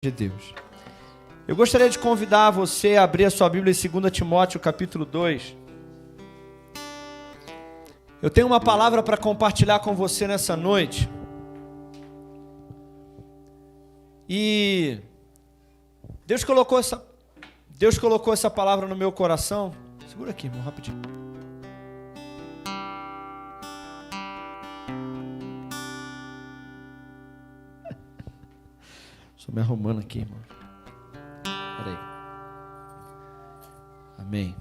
de Deus. Eu gostaria de convidar você a abrir a sua Bíblia em 2 Timóteo, capítulo 2. Eu tenho uma palavra para compartilhar com você nessa noite. E Deus colocou essa palavra no meu coração. Segura aqui, irmão, rapidinho. Estou me arrumando aqui, irmão. Peraí. Amém.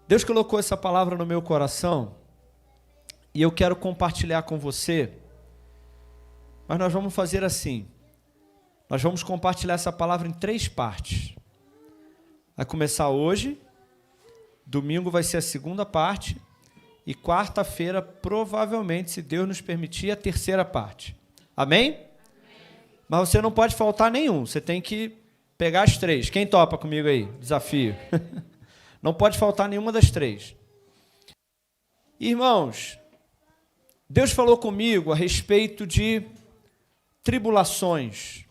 Deus colocou essa palavra no meu coração e eu quero compartilhar com você. Mas nós vamos fazer assim. Nós vamos compartilhar essa palavra em 3 partes. Vai começar hoje, domingo vai ser a segunda parte e quarta-feira, provavelmente, se Deus nos permitir, a terceira parte. Amém? Mas você não pode faltar nenhum, você tem que pegar as 3. Quem topa comigo aí? Desafio. Não pode faltar nenhuma das 3. Irmãos, Deus falou comigo a respeito de tribulações,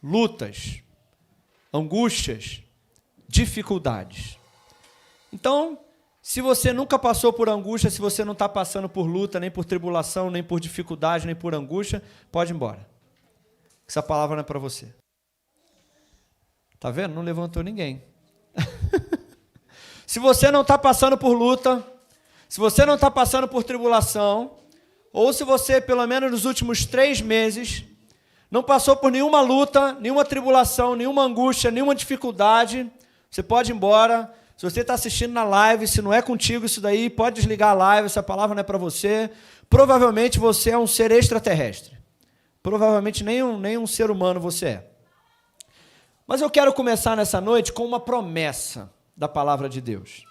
lutas, angústias, dificuldades. Então, se você nunca passou por angústia, se você não está passando por luta, nem por tribulação, nem por dificuldade, nem por angústia, pode ir embora. Essa palavra não é para você. Tá vendo? Não levantou ninguém. Se você não está passando por luta, se você não está passando por tribulação, ou se você, pelo menos nos últimos 3 meses, não passou por nenhuma luta, nenhuma tribulação, nenhuma angústia, nenhuma dificuldade, você pode ir embora. Se você está assistindo na live, se não é contigo isso daí, pode desligar a live, essa palavra não é para você. Provavelmente você é um ser extraterrestre. Provavelmente nem um ser humano você é. Mas eu quero começar nessa noite com uma promessa da palavra de Deus.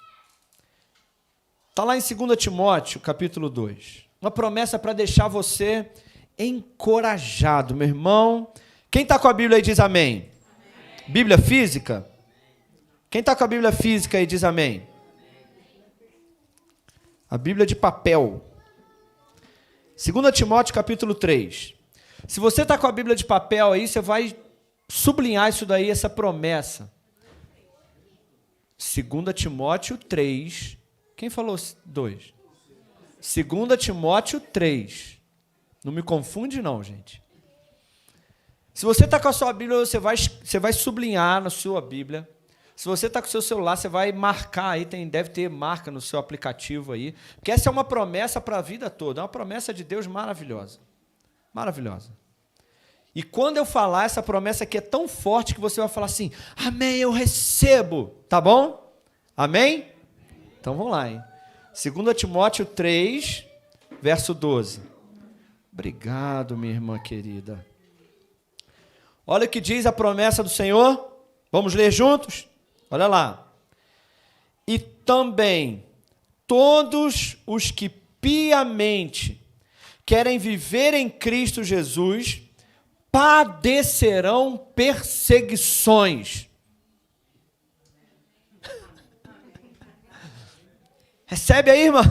Está lá em 2 Timóteo, capítulo 2. Uma promessa para deixar você encorajado, meu irmão. Quem está com a Bíblia aí diz amém. Amém. Bíblia física? Quem está com a Bíblia física aí diz amém. A Bíblia de papel. 2 Timóteo, capítulo 3. Se você está com a Bíblia de papel aí, você vai sublinhar isso daí, essa promessa. 2 Timóteo 3. Quem falou 2? 2 Timóteo 3. Não me confunde não, gente. Se você está com a sua Bíblia, você vai sublinhar na sua Bíblia. Se você está com o seu celular, você vai marcar aí, deve ter marca no seu aplicativo aí. Porque essa é uma promessa para a vida toda. É uma promessa de Deus maravilhosa. Maravilhosa. E quando eu falar, essa promessa aqui é tão forte que você vai falar assim, amém, eu recebo. Tá bom? Amém? Então vamos lá, hein? 2 Timóteo 3, verso 12. Obrigado, minha irmã querida. Olha o que diz a promessa do Senhor. Vamos ler juntos? Olha lá. E também todos os que piamente querem viver em Cristo Jesus padecerão perseguições. Recebe aí, irmã?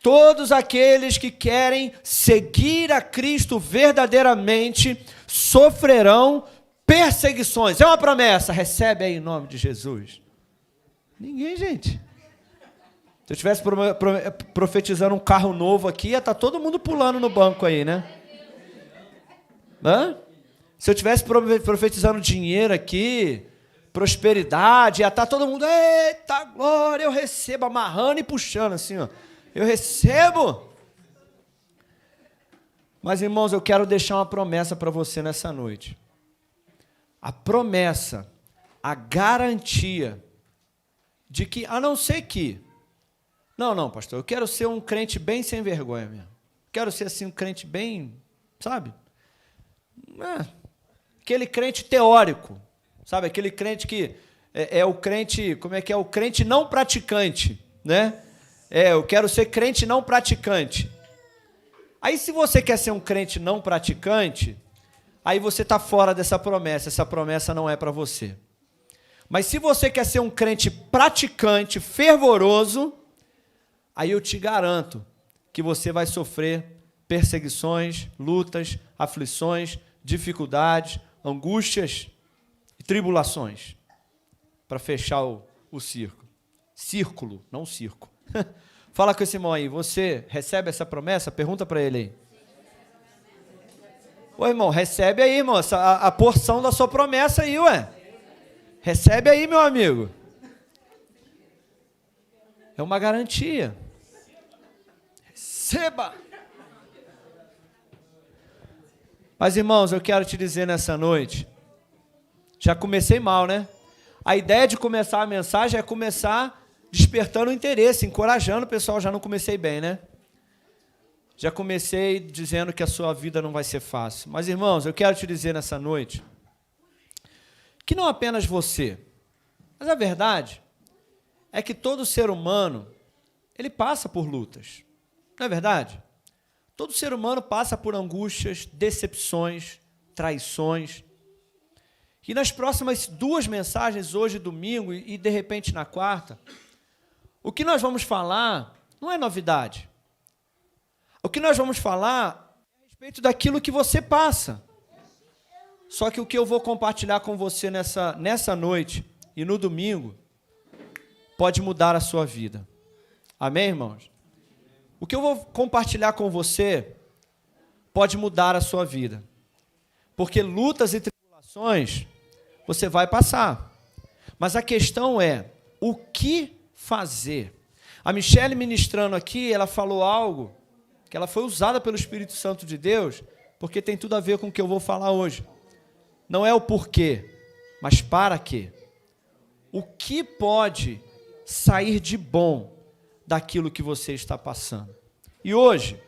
Todos aqueles que querem seguir a Cristo verdadeiramente sofrerão perseguições. É uma promessa. Recebe aí em nome de Jesus. Ninguém, gente. Se eu estivesse profetizando um carro novo aqui, ia estar todo mundo pulando no banco aí, né? Hã? Se eu estivesse profetizando dinheiro aqui, prosperidade, ia estar todo mundo, eita glória, eu recebo, amarrando e puxando assim, ó. Eu recebo. Mas, irmãos, eu quero deixar uma promessa para você nessa noite. A promessa, a garantia de que, a não ser que, não, pastor, eu quero ser um crente bem sem vergonha mesmo. Quero ser assim um crente bem, sabe? Aquele crente teórico, sabe? Aquele crente que é o crente, como é que é? O crente não praticante, né? Eu quero ser crente não praticante. Aí se você quer ser um crente não praticante, aí você está fora dessa promessa, essa promessa não é para você. Mas se você quer ser um crente praticante, fervoroso, aí eu te garanto que você vai sofrer perseguições, lutas, aflições, dificuldades, angústias e tribulações. Para fechar o círculo, não circo. Fala com esse irmão aí, você recebe essa promessa? Pergunta para ele aí. Ô irmão, recebe aí, irmão, a porção da sua promessa aí, ué. Recebe aí, meu amigo. É uma garantia. Receba! Mas, irmãos, eu quero te dizer nessa noite, já comecei mal, né? A ideia de começar a mensagem é começar despertando o interesse, encorajando o pessoal, já não comecei bem, né? Já comecei dizendo que a sua vida não vai ser fácil. Mas, irmãos, eu quero te dizer nessa noite que não apenas você, mas a verdade é que todo ser humano, ele passa por lutas. Não é verdade? Todo ser humano passa por angústias, decepções, traições. E nas próximas 2 mensagens, hoje domingo e de repente na quarta, o que nós vamos falar não é novidade. O que nós vamos falar é a respeito daquilo que você passa. Só que o que eu vou compartilhar com você nessa noite e no domingo pode mudar a sua vida. Amém, irmãos? O que eu vou compartilhar com você pode mudar a sua vida. Porque lutas e tribulações você vai passar. Mas a questão é, o que fazer? A Michele ministrando aqui, ela falou algo que ela foi usada pelo Espírito Santo de Deus, porque tem tudo a ver com o que eu vou falar hoje. Não é o porquê, mas para quê. O que pode sair de bom daquilo que você está passando? E hoje,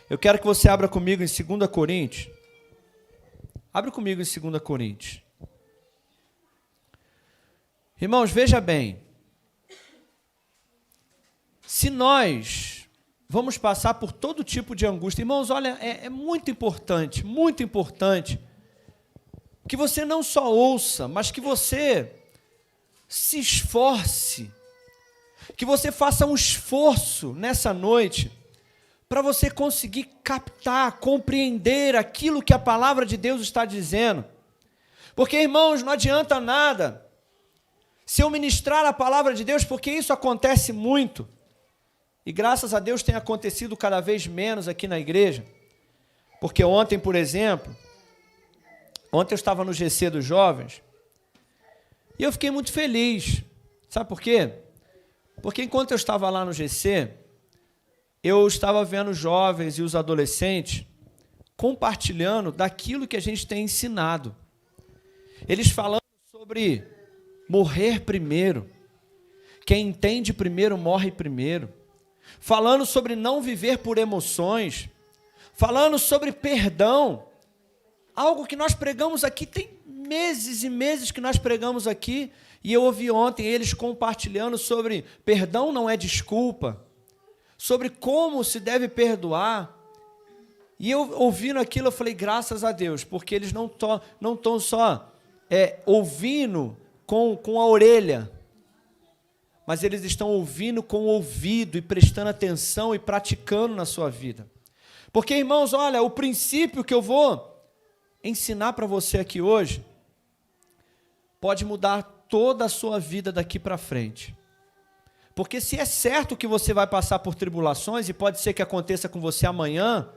eu quero que você abra comigo em 2 Coríntios. Abre comigo em 2 Coríntios. Irmãos, veja bem. Se nós vamos passar por todo tipo de angústia, irmãos, olha, é muito importante que você não só ouça, mas que você se esforce, que você faça um esforço nessa noite para você conseguir captar, compreender aquilo que a palavra de Deus está dizendo. Porque, irmãos, não adianta nada se eu ministrar a palavra de Deus, porque isso acontece muito. E graças a Deus tem acontecido cada vez menos aqui na igreja. Porque ontem, por exemplo, eu estava no GC dos jovens e eu fiquei muito feliz. Sabe por quê? Porque enquanto eu estava lá no GC, eu estava vendo os jovens e os adolescentes compartilhando daquilo que a gente tem ensinado. Eles falando sobre morrer primeiro. Quem entende primeiro morre primeiro. Falando sobre não viver por emoções, falando sobre perdão, algo que nós pregamos aqui, tem meses e meses que nós pregamos aqui, e eu ouvi ontem eles compartilhando sobre perdão não é desculpa, sobre como se deve perdoar, e eu ouvindo aquilo, eu falei, graças a Deus, porque eles não estão só ouvindo com a orelha, mas eles estão ouvindo com o ouvido e prestando atenção e praticando na sua vida. Porque, irmãos, olha, o princípio que eu vou ensinar para você aqui hoje pode mudar toda a sua vida daqui para frente. Porque se é certo que você vai passar por tribulações, e pode ser que aconteça com você amanhã,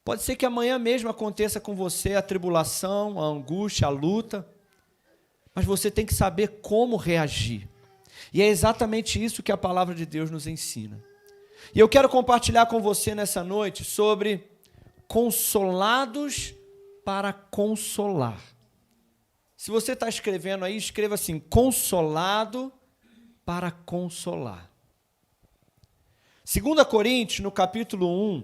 pode ser que amanhã mesmo aconteça com você a tribulação, a angústia, a luta, mas você tem que saber como reagir. E é exatamente isso que a palavra de Deus nos ensina. E eu quero compartilhar com você nessa noite sobre consolados para consolar. Se você está escrevendo aí, escreva assim, consolado para consolar. 2 Coríntios, no capítulo 1.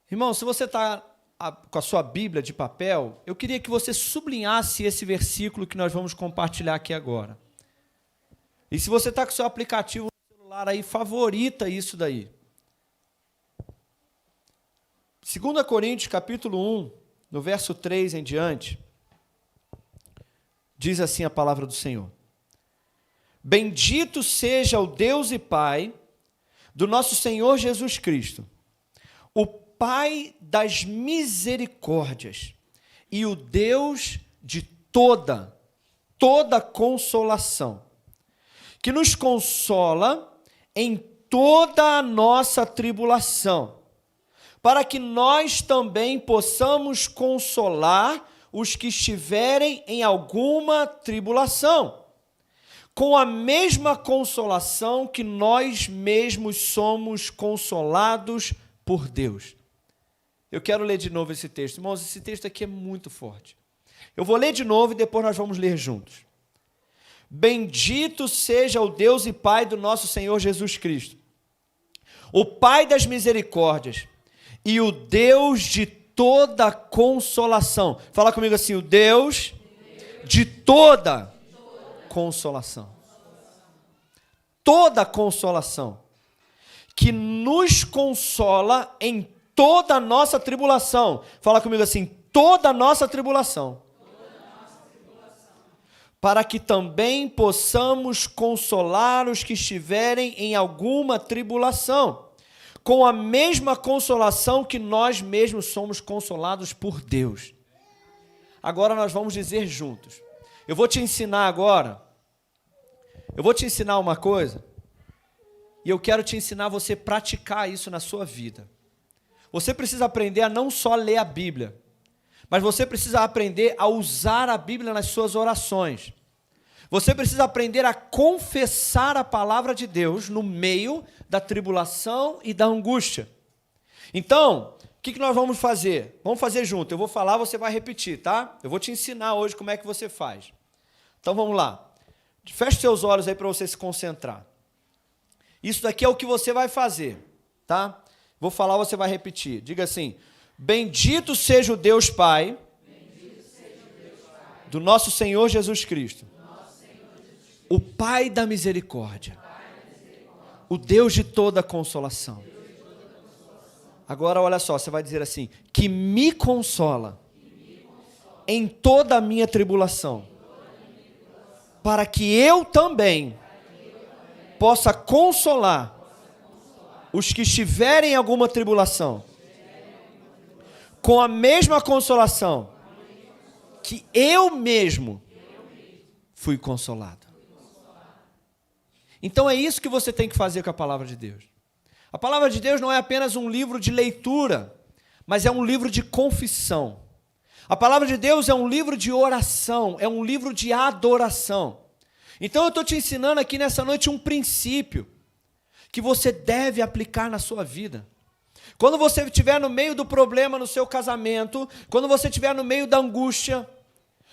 Irmão, se você está com a sua Bíblia de papel, eu queria que você sublinhasse esse versículo que nós vamos compartilhar aqui agora. E se você está com o seu aplicativo no celular aí, favorita isso daí. 2 Coríntios, capítulo 1, no verso 3 em diante, diz assim a palavra do Senhor. Bendito seja o Deus e Pai do nosso Senhor Jesus Cristo, o Pai das misericórdias e o Deus de toda consolação, que nos consola em toda a nossa tribulação, para que nós também possamos consolar os que estiverem em alguma tribulação, com a mesma consolação que nós mesmos somos consolados por Deus. Eu quero ler de novo esse texto. Irmãos, esse texto aqui é muito forte. Eu vou ler de novo e depois nós vamos ler juntos. Bendito seja o Deus e Pai do nosso Senhor Jesus Cristo, o Pai das misericórdias e o Deus de toda consolação. Fala comigo assim, o Deus de toda consolação. Toda consolação. Que nos consola em toda a nossa tribulação. Fala comigo assim, toda a nossa tribulação. Para que também possamos consolar os que estiverem em alguma tribulação, com a mesma consolação que nós mesmos somos consolados por Deus. Agora nós vamos dizer juntos. Eu vou te ensinar agora, eu vou te ensinar uma coisa, e eu quero te ensinar você praticar isso na sua vida. Você precisa aprender a não só ler a Bíblia, mas você precisa aprender a usar a Bíblia nas suas orações. Você precisa aprender a confessar a palavra de Deus no meio da tribulação e da angústia. Então, o que nós vamos fazer? Vamos fazer junto. Eu vou falar, você vai repetir, tá? Eu vou te ensinar hoje como é que você faz. Então, vamos lá. Feche seus olhos aí para você se concentrar. Isso daqui é o que você vai fazer, tá? Vou falar, você vai repetir. Diga assim, bendito seja o Deus Pai, do nosso Senhor Jesus Cristo, o Pai da misericórdia, o Deus de toda consolação. Agora, olha só, você vai dizer assim, que me consola em toda a minha tribulação, para que eu também possa consolar os que estiverem em alguma tribulação, com a mesma consolação que eu mesmo fui consolado. Então é isso que você tem que fazer com a palavra de Deus. A palavra de Deus não é apenas um livro de leitura, mas é um livro de confissão. A palavra de Deus é um livro de oração, é um livro de adoração. Então eu estou te ensinando aqui nessa noite um princípio que você deve aplicar na sua vida. Quando você estiver no meio do problema no seu casamento, quando você estiver no meio da angústia,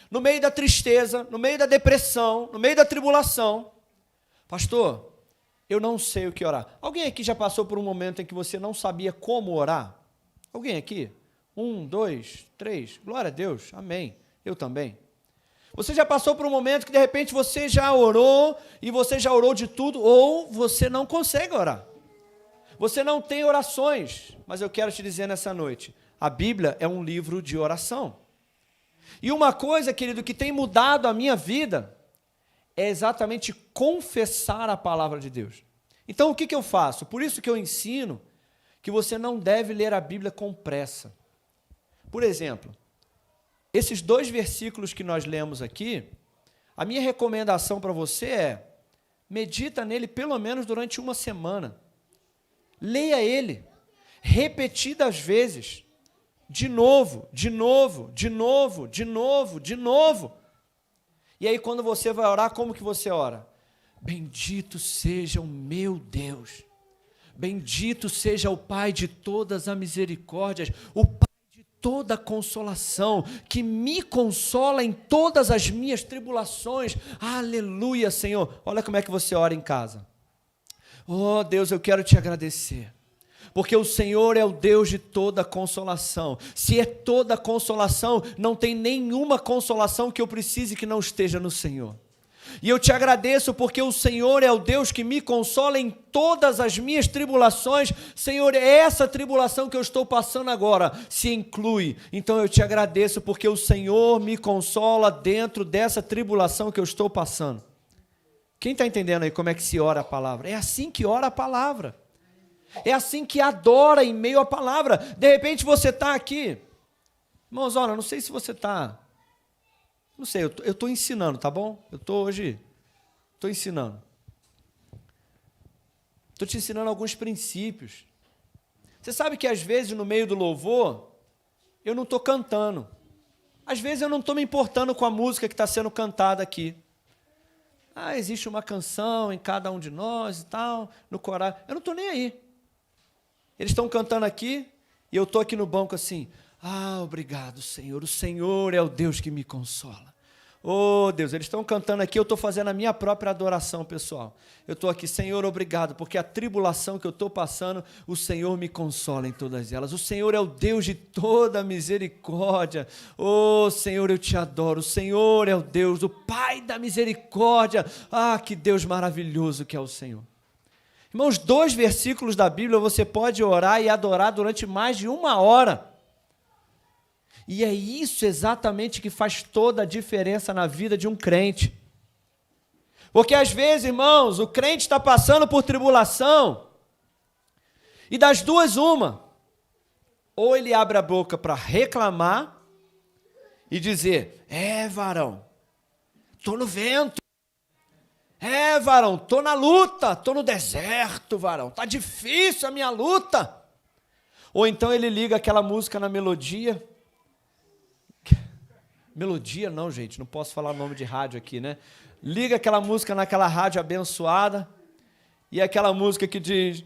no meio da tristeza, no meio da depressão, no meio da tribulação, pastor, eu não sei o que orar. Alguém aqui já passou por um momento em que você não sabia como orar? Alguém aqui? 1, 2, 3, glória a Deus, amém. Eu também. Você já passou por um momento que de repente você já orou e você já orou de tudo, ou você não consegue orar. Você não tem orações, mas eu quero te dizer nessa noite, a Bíblia é um livro de oração. E uma coisa, querido, que tem mudado a minha vida é exatamente confessar a palavra de Deus. Então, o que eu faço? Por isso que eu ensino que você não deve ler a Bíblia com pressa. Por exemplo, esses 2 versículos que nós lemos aqui, a minha recomendação para você é, medita nele pelo menos durante uma semana. Leia ele, repetidas vezes, de novo, de novo, de novo, de novo, de novo. E aí quando você vai orar, como que você ora? Bendito seja o meu Deus, bendito seja o Pai de todas as misericórdias, o Pai de toda consolação, que me consola em todas as minhas tribulações. Aleluia, Senhor. Olha como é que você ora em casa. Oh, Deus, eu quero te agradecer, porque o Senhor é o Deus de toda consolação. Se é toda consolação, não tem nenhuma consolação que eu precise que não esteja no Senhor. E eu te agradeço porque o Senhor é o Deus que me consola em todas as minhas tribulações. Senhor, essa tribulação que eu estou passando agora se inclui. Então eu te agradeço porque o Senhor me consola dentro dessa tribulação que eu estou passando. Quem está entendendo aí como é que se ora a palavra? É assim que ora a palavra. É assim que adora em meio à palavra. De repente você está aqui. Irmãos, olha, não sei se você está... Não sei, eu estou ensinando, tá bom? Eu estou ensinando. Estou te ensinando alguns princípios. Você sabe que às vezes no meio do louvor, eu não estou cantando. Às vezes eu não estou me importando com a música que está sendo cantada aqui. Existe uma canção em cada um de nós e tal, no coral. Eu não estou nem aí. Eles estão cantando aqui e eu estou aqui no banco assim. Obrigado, Senhor. O Senhor é o Deus que me consola. Oh, Deus, eles estão cantando aqui, eu estou fazendo a minha própria adoração, pessoal. Eu estou aqui, Senhor, obrigado, porque a tribulação que eu estou passando, o Senhor me consola em todas elas. O Senhor é o Deus de toda misericórdia. Oh, Senhor, eu te adoro. O Senhor é o Deus, o Pai da misericórdia. Que Deus maravilhoso que é o Senhor. Irmãos, 2 versículos da Bíblia você pode orar e adorar durante mais de 1 hora. E é isso exatamente que faz toda a diferença na vida de um crente. Porque às vezes, irmãos, o crente está passando por tribulação, e das duas uma, ou ele abre a boca para reclamar e dizer, varão, estou no vento, varão, estou na luta, estou no deserto, varão, está difícil a minha luta. Ou então ele liga aquela música na melodia. Melodia não, gente, não posso falar nome de rádio aqui, né? Liga aquela música naquela rádio abençoada, e aquela música que diz,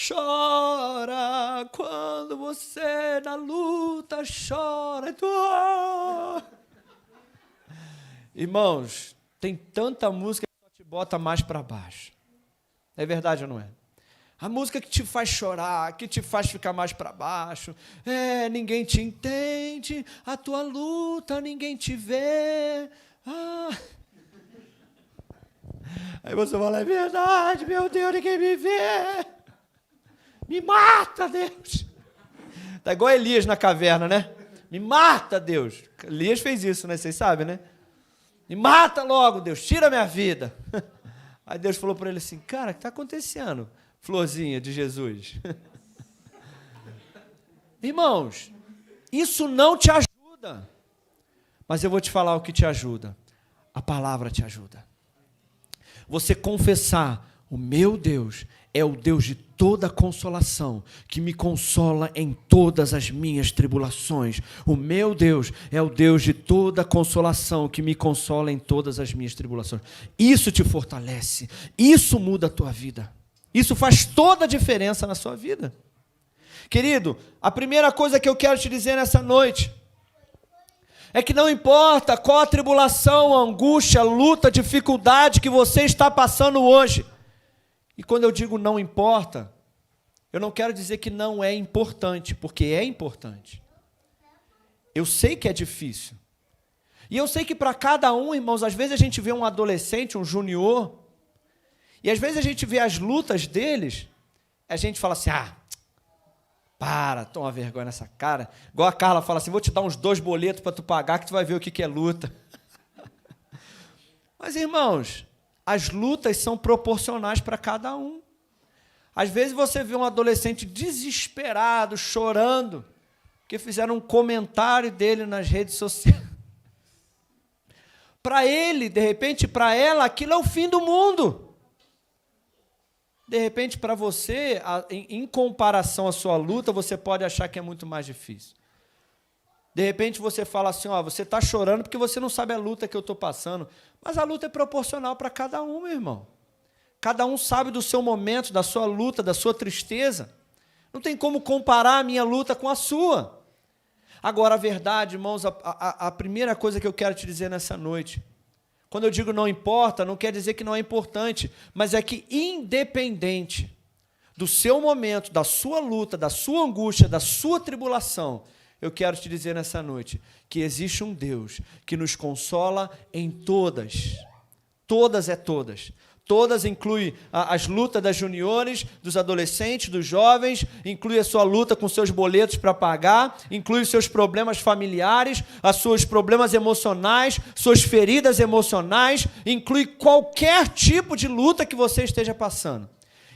chora quando você na luta chora. Irmãos, tem tanta música que só te bota mais para baixo. É verdade ou não é? A música que te faz chorar, que te faz ficar mais para baixo. Ninguém te entende, a tua luta ninguém te vê. Aí você fala, é verdade, meu Deus, ninguém me vê. Me mata, Deus. Tá igual Elias na caverna, né? Me mata, Deus. Elias fez isso, né? Vocês sabem, né? Me mata logo, Deus, tira minha vida. Aí Deus falou para ele assim, cara, o que está acontecendo? Florzinha de Jesus. Irmãos, isso não te ajuda. Mas eu vou te falar o que te ajuda. A palavra te ajuda. Você confessar, o meu Deus é o Deus de toda consolação, que me consola em todas as minhas tribulações. O meu Deus é o Deus de toda consolação, que me consola em todas as minhas tribulações. Isso te fortalece. Isso muda a tua vida. Isso faz toda a diferença na sua vida. Querido, a primeira coisa que eu quero te dizer nessa noite é que não importa qual a tribulação, a angústia, a luta, a dificuldade que você está passando hoje. E quando eu digo não importa, eu não quero dizer que não é importante, porque é importante. Eu sei que é difícil. E eu sei que para cada um, irmãos, às vezes a gente vê um adolescente, um junior, e às vezes a gente vê as lutas deles, a gente fala assim, toma vergonha nessa cara. Igual a Carla fala assim, vou te dar uns 2 boletos para tu pagar, que tu vai ver o que é luta. Mas, irmãos, as lutas são proporcionais para cada um. Às vezes você vê um adolescente desesperado, chorando, porque fizeram um comentário dele nas redes sociais. Para ele, de repente, para ela, aquilo é o fim do mundo. De repente, para você, em comparação à sua luta, você pode achar que é muito mais difícil. De repente, você fala assim, você está chorando porque você não sabe a luta que eu estou passando. Mas a luta é proporcional para cada um, meu irmão. Cada um sabe do seu momento, da sua luta, da sua tristeza. Não tem como comparar a minha luta com a sua. Agora, a verdade, irmãos, a primeira coisa que eu quero te dizer nessa noite, quando eu digo não importa, não quer dizer que não é importante, mas é que independente do seu momento, da sua luta, da sua angústia, da sua tribulação, eu quero te dizer nessa noite que existe um Deus que nos consola em todas. Todas é todas. Todas inclui as lutas das juniores, dos adolescentes, dos jovens, inclui a sua luta com seus boletos para pagar, inclui os seus problemas familiares, os seus problemas emocionais, suas feridas emocionais, inclui qualquer tipo de luta que você esteja passando.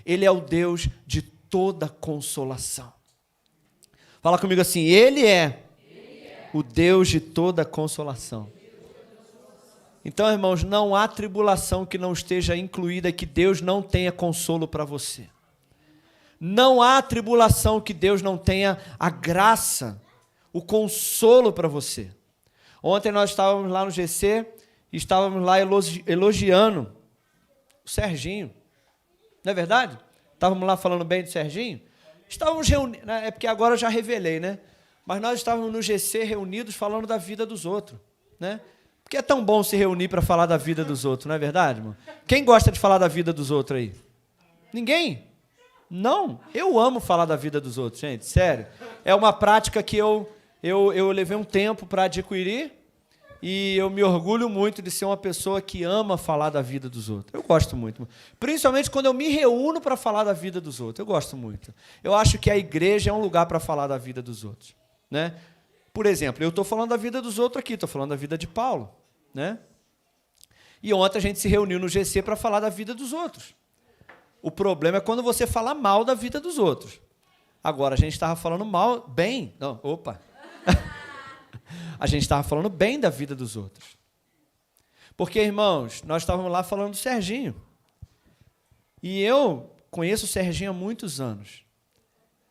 Ele é o Deus de toda consolação. Fala comigo assim, Ele é o Deus de toda consolação. Então, irmãos, não há tribulação que não esteja incluída, que Deus não tenha consolo para você. Não há tribulação que Deus não tenha a graça, o consolo para você. Ontem nós estávamos lá no GC, e estávamos lá elogiando o Serginho. Não é verdade? Estávamos lá falando bem do Serginho. Estávamos reunidos, é porque agora eu já revelei, né? Mas nós estávamos no GC reunidos falando da vida dos outros, né? Porque é tão bom se reunir para falar da vida dos outros, não é verdade, irmão? Quem gosta de falar da vida dos outros aí? Ninguém? Não, eu amo falar da vida dos outros, gente, sério. É uma prática que eu levei um tempo para adquirir e eu me orgulho muito de ser uma pessoa que ama falar da vida dos outros. Eu gosto muito, principalmente quando eu me reúno para falar da vida dos outros. Eu gosto muito. Eu acho que a igreja é um lugar para falar da vida dos outros, né? Por exemplo, eu estou falando da vida dos outros aqui, estou falando da vida de Paulo, né? E ontem a gente se reuniu no GC para falar da vida dos outros. O problema é quando você fala mal da vida dos outros. Agora, a gente estava falando bem. Não, opa. A gente estava falando bem da vida dos outros. Porque, irmãos, nós estávamos lá falando do Serginho. E eu conheço o Serginho há muitos anos.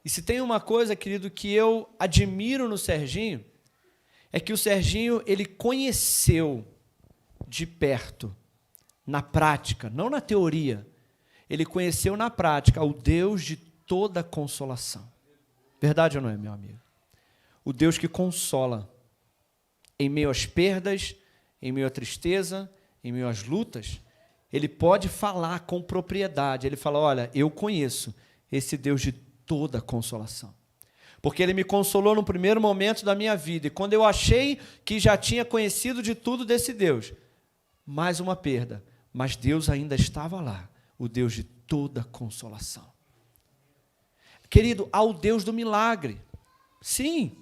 E se tem uma coisa, querido, que eu admiro no Serginho, é que o Serginho, ele conheceu de perto, na prática, não na teoria, ele conheceu na prática o Deus de toda consolação. Verdade ou não é, meu amigo? O Deus que consola em meio às perdas, em meio à tristeza, em meio às lutas. Ele pode falar com propriedade. Ele fala, olha, eu conheço esse Deus de toda consolação. Porque Ele me consolou no primeiro momento da minha vida. E quando eu achei que já tinha conhecido de tudo desse Deus, mais uma perda. Mas Deus ainda estava lá. O Deus de toda consolação. Querido, há o Deus do milagre. Sim.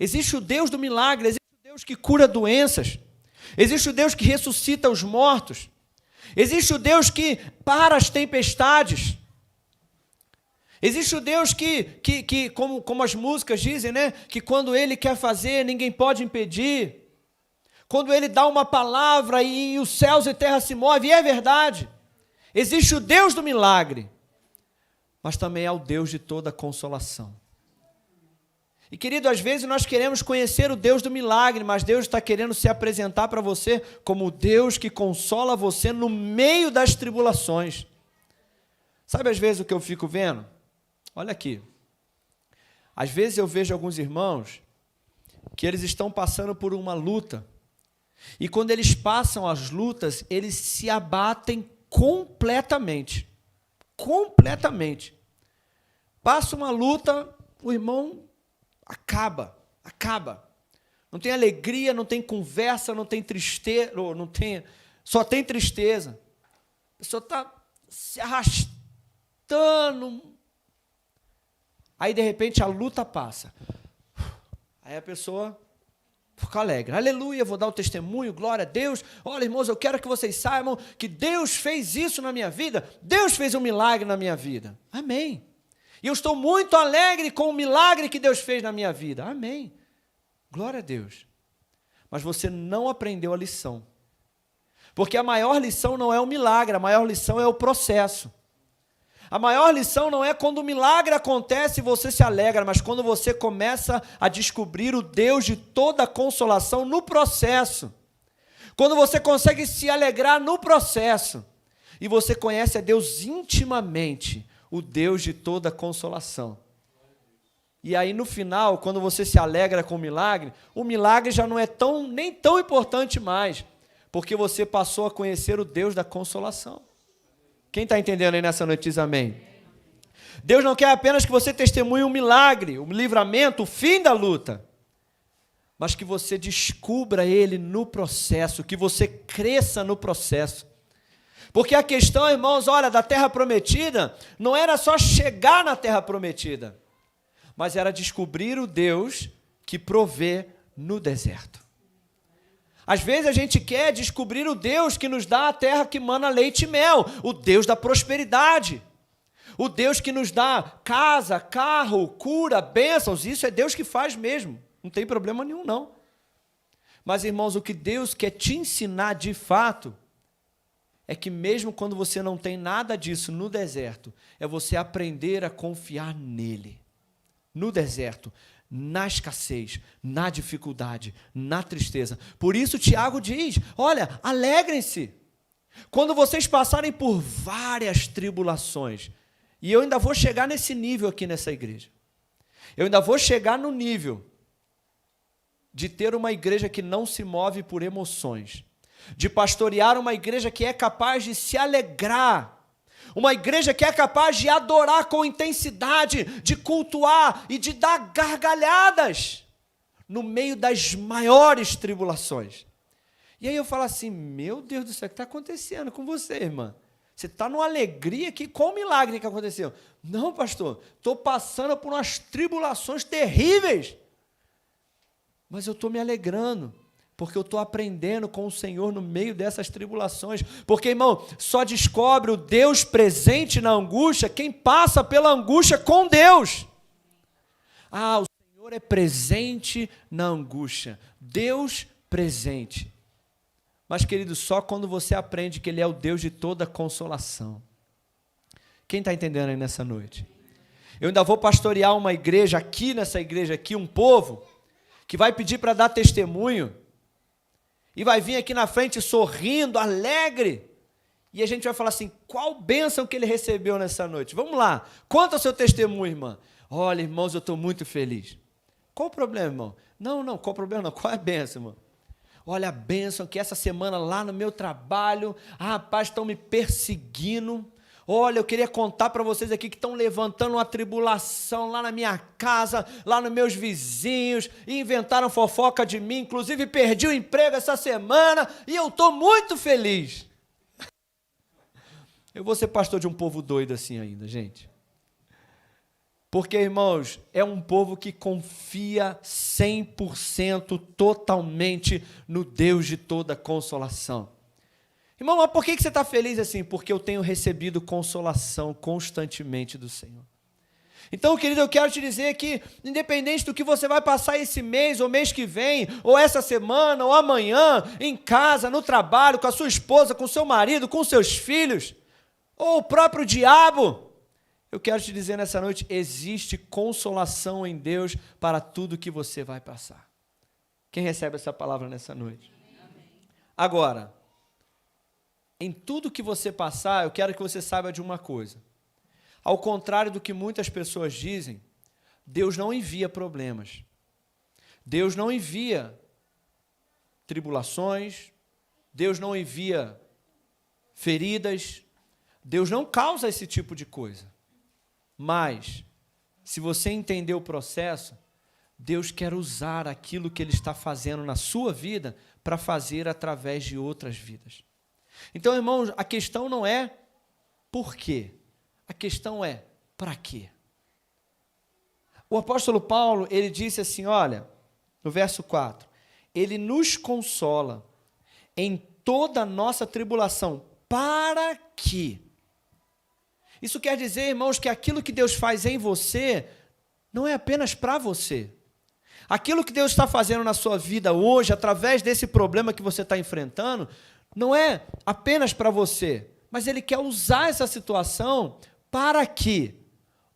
Existe o Deus do milagre. Existe o Deus que cura doenças. Existe o Deus que ressuscita os mortos. Existe o Deus que para as tempestades. Existe o Deus que como as músicas dizem, né? Que quando Ele quer fazer, ninguém pode impedir. Quando Ele dá uma palavra e os céus e terra se movem, e é verdade. Existe o Deus do milagre, mas também há o Deus de toda consolação. E, querido, às vezes nós queremos conhecer o Deus do milagre, mas Deus está querendo se apresentar para você como o Deus que consola você no meio das tribulações. Sabe, às vezes, o que eu fico vendo? Olha aqui. Às vezes eu vejo alguns irmãos que eles estão passando por uma luta, e quando eles passam as lutas, eles se abatem completamente. Completamente. Passa uma luta, o irmão acaba. Não tem alegria, não tem conversa, não tem tristeza, só tem tristeza. A pessoa está se arrastando. Aí, de repente, a luta passa. Aí a pessoa fica alegre. Aleluia, vou dar o testemunho, glória a Deus. Olha, irmãos, eu quero que vocês saibam que Deus fez isso na minha vida. Deus fez um milagre na minha vida. Amém. E eu estou muito alegre com o milagre que Deus fez na minha vida. Amém. Glória a Deus. Mas você não aprendeu a lição. Porque a maior lição não é o milagre, a maior lição é o processo. A maior lição não é quando o milagre acontece e você se alegra, mas quando você começa a descobrir o Deus de toda consolação no processo. Quando você consegue se alegrar no processo. E você conhece a Deus intimamente, o Deus de toda consolação. E aí no final, quando você se alegra com o milagre já não é nem tão importante mais, porque você passou a conhecer o Deus da consolação. Quem está entendendo aí nessa noite diz amém? Deus não quer apenas que você testemunhe um milagre, um livramento, o fim da luta, mas que você descubra Ele no processo, que você cresça no processo. Porque a questão, irmãos, olha, da terra prometida, não era só chegar na terra prometida, mas era descobrir o Deus que provê no deserto. Às vezes a gente quer descobrir o Deus que nos dá a terra que mana leite e mel, o Deus da prosperidade. O Deus que nos dá casa, carro, cura, bênçãos, isso é Deus que faz mesmo. Não tem problema nenhum, não. Mas, irmãos, o que Deus quer te ensinar de fato é que mesmo quando você não tem nada disso no deserto, é você aprender a confiar nele. No deserto, na escassez, na dificuldade, na tristeza. Por isso Tiago diz, olha, alegrem-se quando vocês passarem por várias tribulações. E eu ainda vou chegar nesse nível aqui nessa igreja. Eu ainda vou chegar no nível de ter uma igreja que não se move por emoções, de pastorear uma igreja que é capaz de se alegrar, uma igreja que é capaz de adorar com intensidade, de cultuar e de dar gargalhadas no meio das maiores tribulações. E aí eu falo assim, meu Deus do céu, o que está acontecendo com você, irmã? Você está numa alegria aqui, qual o milagre que aconteceu? Não, pastor, estou passando por umas tribulações terríveis, mas eu estou me alegrando, porque eu estou aprendendo com o Senhor no meio dessas tribulações. Porque, irmão, só descobre o Deus presente na angústia quem passa pela angústia com Deus. Ah, o Senhor é presente na angústia. Deus presente. Mas, querido, só quando você aprende que Ele é o Deus de toda consolação. Quem está entendendo aí nessa noite? Eu ainda vou pastorear uma igreja aqui, nessa igreja aqui, um povo que vai pedir para dar testemunho, e vai vir aqui na frente sorrindo, alegre, e a gente vai falar assim, qual bênção que ele recebeu nessa noite? Vamos lá, conta o seu testemunho, irmã. Olha, irmãos, eu estou muito feliz. Qual o problema, irmão? Não, qual o problema não? Qual é a bênção, irmão? Olha a bênção que essa semana lá no meu trabalho, rapaz, estão me perseguindo. Olha, eu queria contar para vocês aqui que estão levantando uma tribulação lá na minha casa, lá nos meus vizinhos, e inventaram fofoca de mim, inclusive perdi o emprego essa semana, e eu estou muito feliz. Eu vou ser pastor de um povo doido assim ainda, gente. Porque, irmãos, é um povo que confia 100% totalmente no Deus de toda consolação. Irmão, mas por que você está feliz assim? Porque eu tenho recebido consolação constantemente do Senhor. Então, querido, eu quero te dizer que, independente do que você vai passar esse mês, ou mês que vem, ou essa semana, ou amanhã, em casa, no trabalho, com a sua esposa, com o seu marido, com os seus filhos, ou o próprio diabo, eu quero te dizer nessa noite, existe consolação em Deus para tudo que você vai passar. Quem recebe essa palavra nessa noite? Amém. Agora, em tudo que você passar, eu quero que você saiba de uma coisa. Ao contrário do que muitas pessoas dizem, Deus não envia problemas. Deus não envia tribulações. Deus não envia feridas. Deus não causa esse tipo de coisa. Mas, se você entender o processo, Deus quer usar aquilo que Ele está fazendo na sua vida para fazer através de outras vidas. Então, irmãos, a questão não é por quê, a questão é para quê. O apóstolo Paulo, ele disse assim, olha, no verso 4, ele nos consola em toda a nossa tribulação, para quê? Isso quer dizer, irmãos, que aquilo que Deus faz em você não é apenas para você. Aquilo que Deus está fazendo na sua vida hoje, através desse problema que você está enfrentando, não é apenas para você, mas Ele quer usar essa situação para que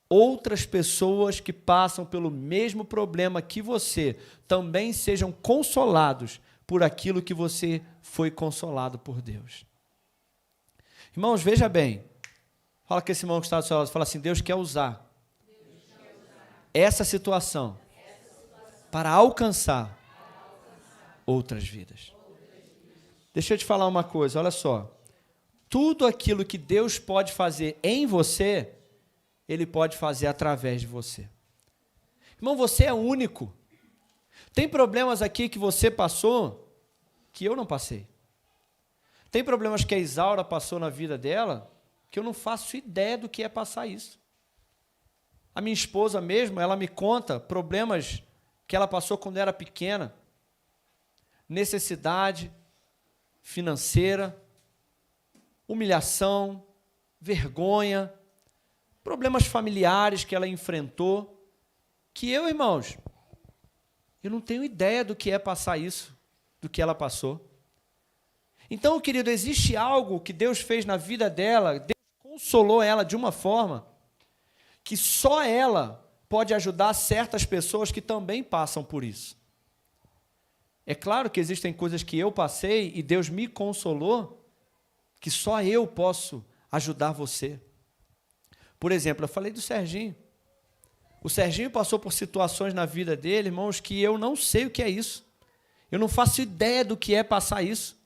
outras pessoas que passam pelo mesmo problema que você também sejam consolados por aquilo que você foi consolado por Deus. Irmãos, veja bem, fala com esse irmão que está do seu lado, fala assim, Deus quer usar essa situação para alcançar outras vidas. Deixa eu te falar uma coisa, olha só. Tudo aquilo que Deus pode fazer em você, Ele pode fazer através de você. Irmão, você é único. Tem problemas aqui que você passou que eu não passei. Tem problemas que a Isaura passou na vida dela que eu não faço ideia do que é passar isso. A minha esposa mesmo, ela me conta problemas que ela passou quando era pequena. Necessidade financeira, humilhação, vergonha, problemas familiares que ela enfrentou, que eu, irmãos, eu não tenho ideia do que é passar isso, do que ela passou. Então, querido, existe algo que Deus fez na vida dela, Deus consolou ela de uma forma que só ela pode ajudar certas pessoas que também passam por isso. É claro que existem coisas que eu passei e Deus me consolou, que só eu posso ajudar você. Por exemplo, eu falei do Serginho. O Serginho passou por situações na vida dele, irmãos, que eu não sei o que é isso. Eu não faço ideia do que é passar isso.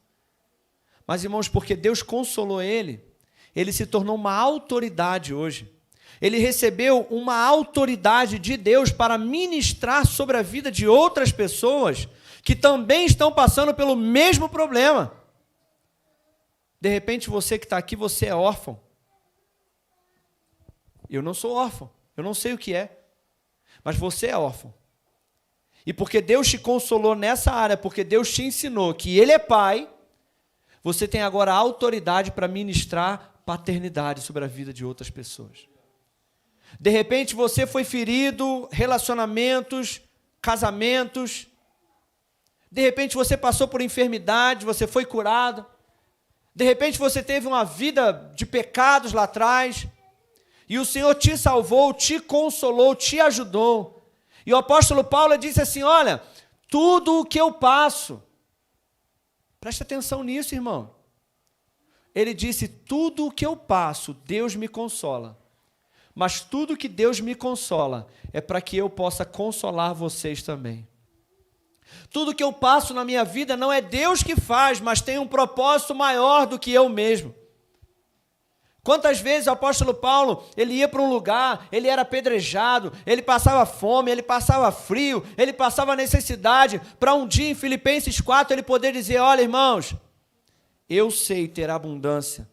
Mas, irmãos, porque Deus consolou ele, ele se tornou uma autoridade hoje. Ele recebeu uma autoridade de Deus para ministrar sobre a vida de outras pessoas que também estão passando pelo mesmo problema. De repente, você que está aqui, você é órfão. Eu não sou órfão, eu não sei o que é, mas você é órfão. E porque Deus te consolou nessa área, porque Deus te ensinou que Ele é Pai, você tem agora a autoridade para ministrar paternidade sobre a vida de outras pessoas. De repente você foi ferido, relacionamentos, casamentos. De repente você passou por enfermidade, você foi curado. De repente você teve uma vida de pecados lá atrás. E o Senhor te salvou, te consolou, te ajudou. E o apóstolo Paulo disse assim, olha, tudo o que eu passo, preste atenção nisso, irmão. Ele disse, tudo o que eu passo, Deus me consola. Mas tudo que Deus me consola é para que eu possa consolar vocês também. Tudo que eu passo na minha vida não é Deus que faz, mas tem um propósito maior do que eu mesmo. Quantas vezes o apóstolo Paulo, ele ia para um lugar, ele era apedrejado, ele passava fome, ele passava frio, ele passava necessidade, para um dia em Filipenses 4 ele poder dizer, olha irmãos, eu sei ter abundância,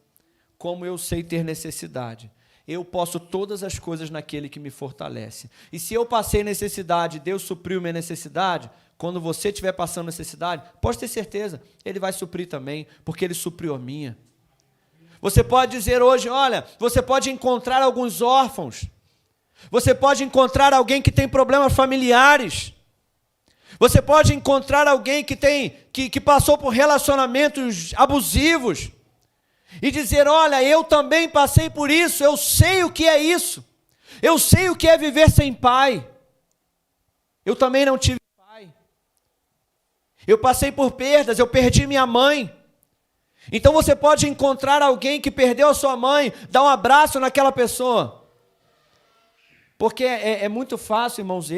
como eu sei ter necessidade. Eu posso todas as coisas naquele que me fortalece. E se eu passei necessidade, Deus supriu minha necessidade, quando você estiver passando necessidade, pode ter certeza, Ele vai suprir também, porque Ele supriu a minha. Você pode dizer hoje, olha, você pode encontrar alguns órfãos, você pode encontrar alguém que tem problemas familiares, você pode encontrar alguém que passou por relacionamentos abusivos, e dizer, olha, eu também passei por isso, eu sei o que é isso, eu sei o que é viver sem pai, eu também não tive pai, eu passei por perdas, eu perdi minha mãe. Então você pode encontrar alguém que perdeu a sua mãe, dar um abraço naquela pessoa, porque é muito fácil, irmãos,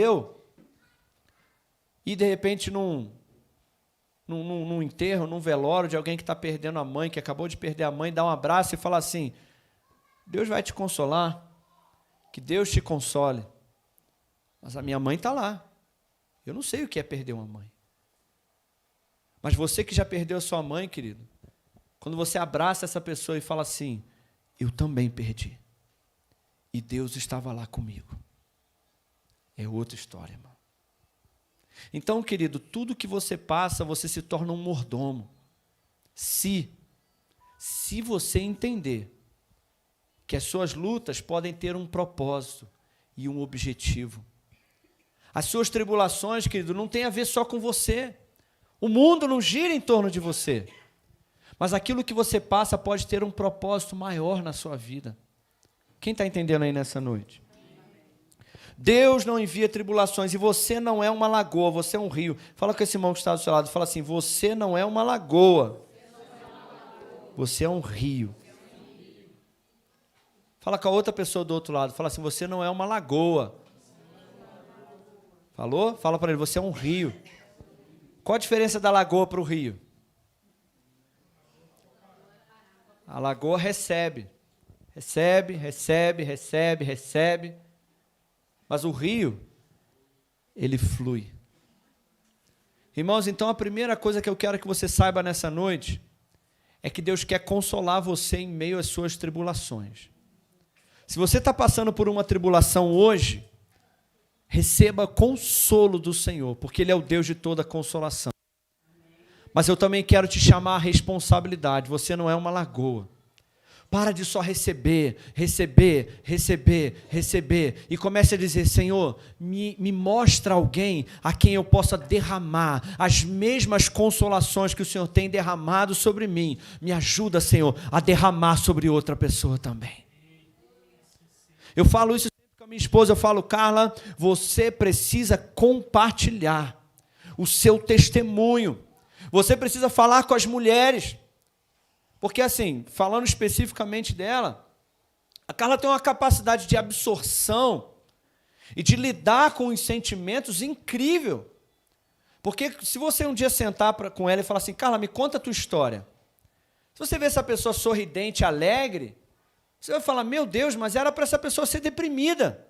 e de repente num enterro, num velório de alguém que está perdendo a mãe, que acabou de perder a mãe, dar um abraço e falar assim, Deus vai te consolar, que Deus te console, mas a minha mãe está lá, eu não sei o que é perder uma mãe, mas você que já perdeu a sua mãe, querido, quando você abraça essa pessoa e fala assim, eu também perdi, e Deus estava lá comigo, é outra história, irmão. Então, querido, tudo que você passa, você se torna um mordomo. Se você entender que as suas lutas podem ter um propósito e um objetivo. As suas tribulações, querido, não tem a ver só com você. O mundo não gira em torno de você. Mas aquilo que você passa pode ter um propósito maior na sua vida. Quem está entendendo aí nessa noite? Deus não envia tribulações, e você não é uma lagoa, você é um rio. Fala com esse irmão que está do seu lado, fala assim, você não é uma lagoa, você é um rio. Fala com a outra pessoa do outro lado, fala assim, você não é uma lagoa. Falou? Fala para ele, você é um rio. Qual a diferença da lagoa para o rio? A lagoa recebe. Mas o rio, ele flui. Irmãos, então a primeira coisa que eu quero que você saiba nessa noite é que Deus quer consolar você em meio às suas tribulações. Se você está passando por uma tribulação hoje, receba consolo do Senhor, porque Ele é o Deus de toda consolação. Mas eu também quero te chamar à responsabilidade, você não é uma lagoa. Para de só receber, receber, receber, receber. E comece a dizer, Senhor, me mostra alguém a quem eu possa derramar as mesmas consolações que o Senhor tem derramado sobre mim. Me ajuda, Senhor, a derramar sobre outra pessoa também. Eu falo isso sempre com a minha esposa, eu falo, Carla, você precisa compartilhar o seu testemunho. Você precisa falar com as mulheres. Porque, assim, falando especificamente dela, a Carla tem uma capacidade de absorção e de lidar com os sentimentos incrível. Porque se você um dia sentar com ela e falar assim, Carla, me conta a tua história. Se você vê essa pessoa sorridente, alegre, você vai falar, meu Deus, mas era para essa pessoa ser deprimida.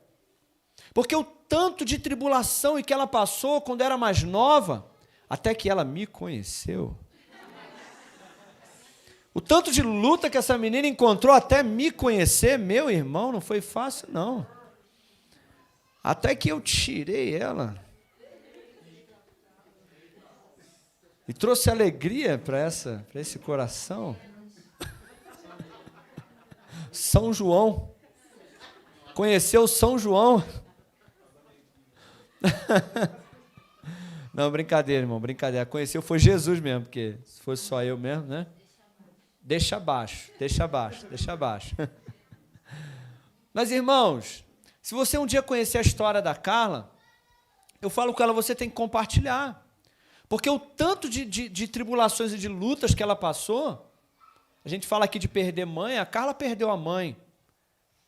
Porque o tanto de tribulação e que ela passou quando era mais nova, até que ela me conheceu. O tanto de luta que essa menina encontrou até me conhecer, meu irmão, não foi fácil, não. Até que eu tirei ela. E trouxe alegria para esse coração. São João. Conheceu São João. Não, brincadeira, irmão, brincadeira. Conheceu foi Jesus mesmo, porque se fosse só eu mesmo, né? Deixa abaixo, deixa abaixo, deixa abaixo. Mas, irmãos, se você um dia conhecer a história da Carla, eu falo com ela, você tem que compartilhar. Porque o tanto de tribulações e de lutas que ela passou, a gente fala aqui de perder mãe, a Carla perdeu a mãe.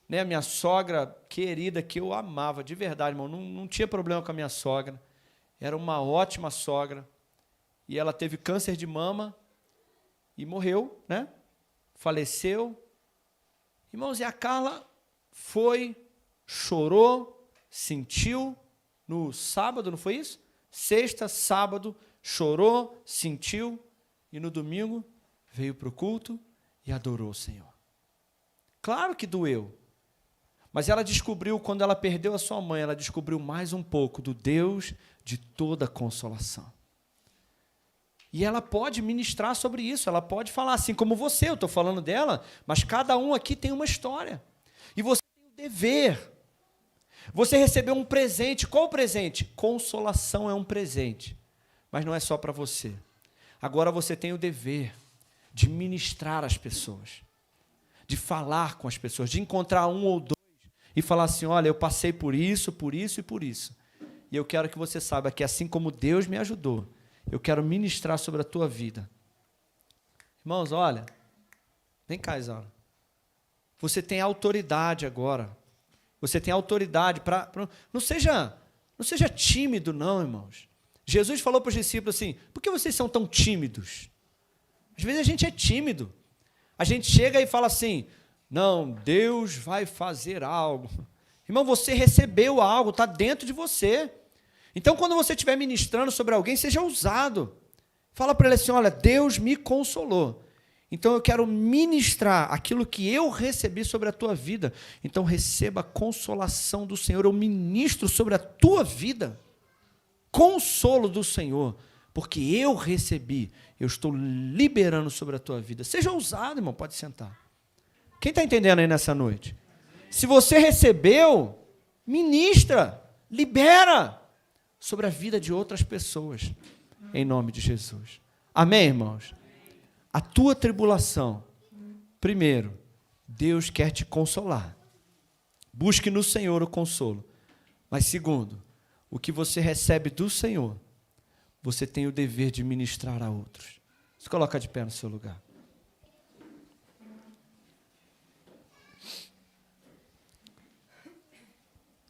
Né, a minha sogra querida, que eu amava, de verdade, irmão, não tinha problema com a minha sogra. Era uma ótima sogra. E ela teve câncer de mama e morreu, né? Faleceu. Irmãos, e a Carla foi, chorou, sentiu no sábado, não foi isso? Sexta, sábado, chorou, sentiu, e no domingo veio para o culto e adorou o Senhor. Claro que doeu, mas ela descobriu, quando ela perdeu a sua mãe, ela descobriu mais um pouco do Deus de toda consolação. E ela pode ministrar sobre isso, ela pode falar, assim como você, eu estou falando dela, mas cada um aqui tem uma história. E você tem o dever. Você recebeu um presente. Qual o presente? Consolação é um presente, mas não é só para você. Agora você tem o dever de ministrar às pessoas, de falar com as pessoas, de encontrar um ou dois e falar assim, olha, eu passei por isso, por isso e por isso. E eu quero que você saiba que assim como Deus me ajudou, eu quero ministrar sobre a tua vida. Irmãos, olha, vem cá, Isaura. Você tem autoridade agora. Você tem autoridade para... Não seja tímido, não, irmãos. Jesus falou para os discípulos assim, por que vocês são tão tímidos? Às vezes a gente é tímido. A gente chega e fala assim, não, Deus vai fazer algo. Irmão, você recebeu algo, está dentro de você. Então, quando você estiver ministrando sobre alguém, seja ousado. Fala para ele assim, olha, Deus me consolou. Então, eu quero ministrar aquilo que eu recebi sobre a tua vida. Então, receba a consolação do Senhor. Eu ministro sobre a tua vida. Consolo do Senhor. Porque eu recebi. Eu estou liberando sobre a tua vida. Seja ousado, irmão. Pode sentar. Quem está entendendo aí nessa noite? Se você recebeu, ministra. Libera sobre a vida de outras pessoas, em nome de Jesus. Amém, irmãos? A tua tribulação, primeiro, Deus quer te consolar. Busque no Senhor o consolo. Mas segundo, o que você recebe do Senhor, você tem o dever de ministrar a outros. Se coloca de pé no seu lugar.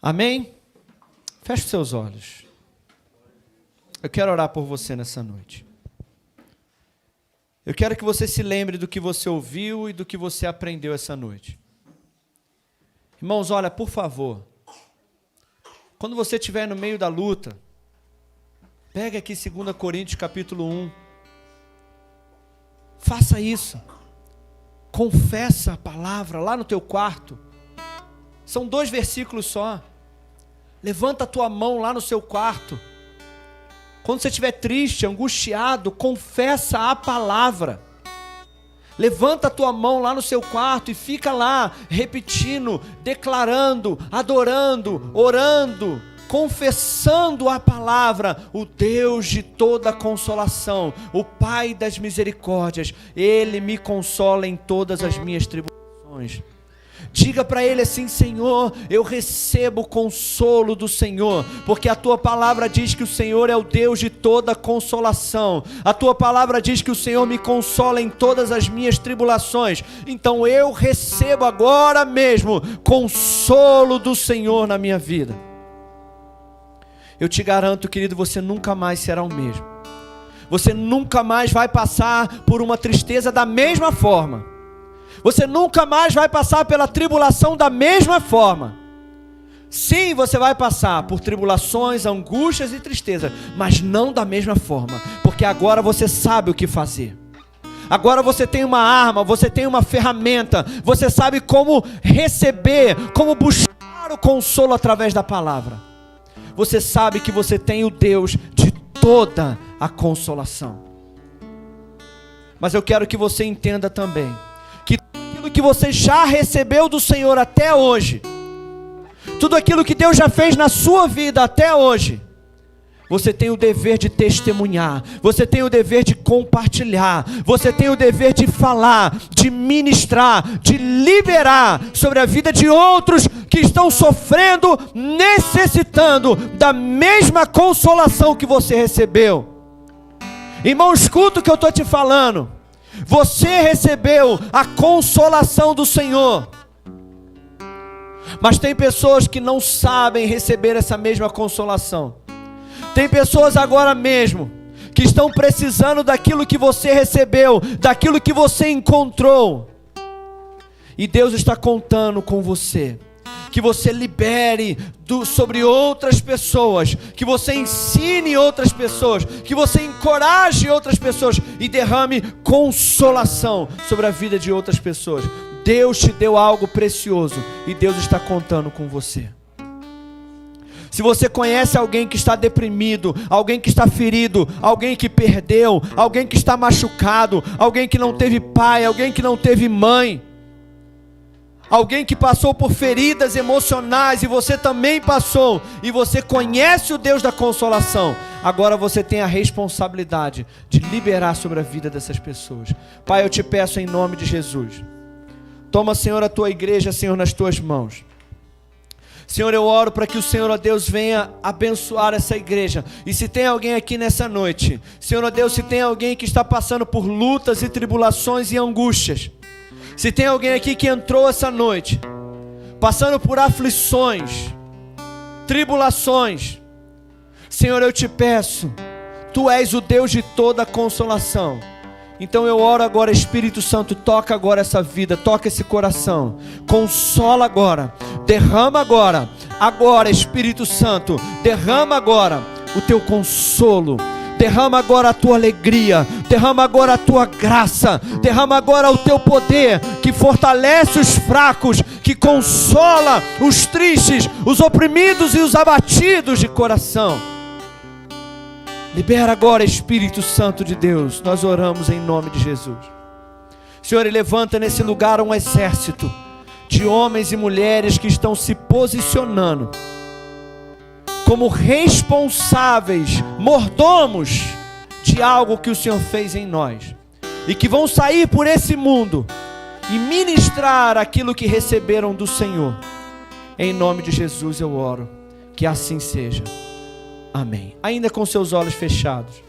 Amém? Feche os seus olhos. Eu quero orar por você nessa noite. Eu quero que você se lembre do que você ouviu e do que você aprendeu essa noite. Irmãos, olha, por favor, quando você estiver no meio da luta, pega aqui 2 Coríntios capítulo 1. Faça isso. Confessa a palavra lá no teu quarto. São 2 versículos só. Levanta a tua mão lá no seu quarto. Quando você estiver triste, angustiado, confessa a palavra. levanta a tua mão lá no seu quarto e fica lá repetindo, declarando, adorando, orando, confessando a palavra. O Deus de toda consolação, o Pai das misericórdias, Ele me consola em todas as minhas tribulações. Diga para Ele assim: Senhor, eu recebo o consolo do Senhor, porque a Tua palavra diz que o Senhor é o Deus de toda consolação. A Tua palavra diz que o Senhor me consola em todas as minhas tribulações. Então eu recebo agora mesmo consolo do Senhor na minha vida. Eu te garanto, querido, você nunca mais será o mesmo. Você nunca mais vai passar por uma tristeza da mesma forma. Você nunca mais vai passar pela tribulação da mesma forma. Sim, você vai passar por tribulações, angústias e tristeza, mas não da mesma forma, porque agora você sabe o que fazer. Agora você tem uma arma, você tem uma ferramenta, você sabe como receber, como buscar o consolo através da palavra. Você sabe que você tem o Deus de toda a consolação. Mas eu quero que você entenda também que tudo aquilo que você já recebeu do Senhor até hoje, tudo aquilo que Deus já fez na sua vida até hoje, você tem o dever de testemunhar, você tem o dever de compartilhar, você tem o dever de falar, de ministrar, de liberar sobre a vida de outros que estão sofrendo, necessitando da mesma consolação que você recebeu. Irmão, escuta o que eu estou te falando. Você recebeu a consolação do Senhor, mas tem pessoas que não sabem receber essa mesma consolação. Tem pessoas agora mesmo que estão precisando daquilo que você recebeu, daquilo que você encontrou. E Deus está contando com você, que você libere sobre outras pessoas, que você ensine outras pessoas, que você encoraje outras pessoas e derrame consolação sobre a vida de outras pessoas. Deus te deu algo precioso e Deus está contando com você. Se você conhece alguém que está deprimido, alguém que está ferido, alguém que perdeu, alguém que está machucado, alguém que não teve pai, alguém que não teve mãe, alguém que passou por feridas emocionais e você também passou, e você conhece o Deus da consolação, agora você tem a responsabilidade de liberar sobre a vida dessas pessoas. Pai, eu te peço em nome de Jesus, toma, Senhor, a tua igreja, Senhor, nas tuas mãos. Senhor, eu oro para que o Senhor, ó Deus, venha abençoar essa igreja. E se tem alguém aqui nessa noite, Senhor, ó Deus, se tem alguém que está passando por lutas e tribulações e angústias, se tem alguém aqui que entrou essa noite passando por aflições, tribulações, Senhor, eu te peço, Tu és o Deus de toda consolação. Então eu oro agora, Espírito Santo, toca agora essa vida, toca esse coração, consola agora, derrama agora, Espírito Santo, derrama agora o Teu consolo, derrama agora a Tua alegria, derrama agora a Tua graça, derrama agora o Teu poder, que fortalece os fracos, que consola os tristes, os oprimidos e os abatidos de coração. Libera agora, Espírito Santo de Deus, nós oramos em nome de Jesus. Senhor, e levanta nesse lugar um exército de homens e mulheres que estão se posicionando como responsáveis, mordomos de algo que o Senhor fez em nós, e que vão sair por esse mundo e ministrar aquilo que receberam do Senhor. Em nome de Jesus eu oro, que assim seja. Amém. Ainda com seus olhos fechados.